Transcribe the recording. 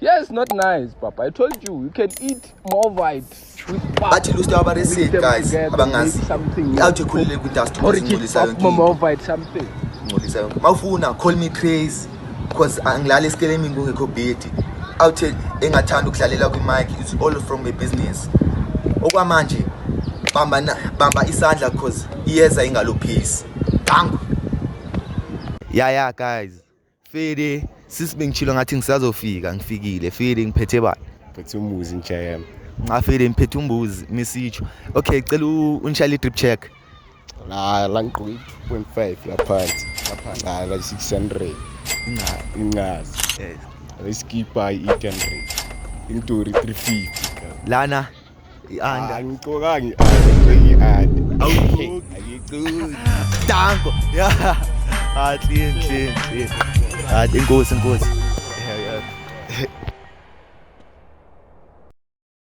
Yes, not nice, Papa. I told you can eat more white with pap. Bathi lust yabaresate guys abangazi. Awuthi khulile kwi-dust more white something. Mawufuna call me crazy because angilala esikelemini kungekho beat. Awuthi engathanda ukudlalela kwi-mic, it's all from my business. Okwamanje bamba isandla because iyeza ingalophisi. Bang. Yeah guys. Fede sisibengitshilo ngathi ngisazofika ngifikile. Fede ngiphethe bani? Phethe umbuzi nje. Fede ngiphethe umbuzi misitsho. Okay, cela unishaya drip check. La ngqoka 2.5 laphansi. La 600. Ingazi. Yes. Leskipa 800. Intori 350. Lana ianda. Ngicokanga i-anda. Awuqoki. Danko. Yeah. Clean. Inkosi.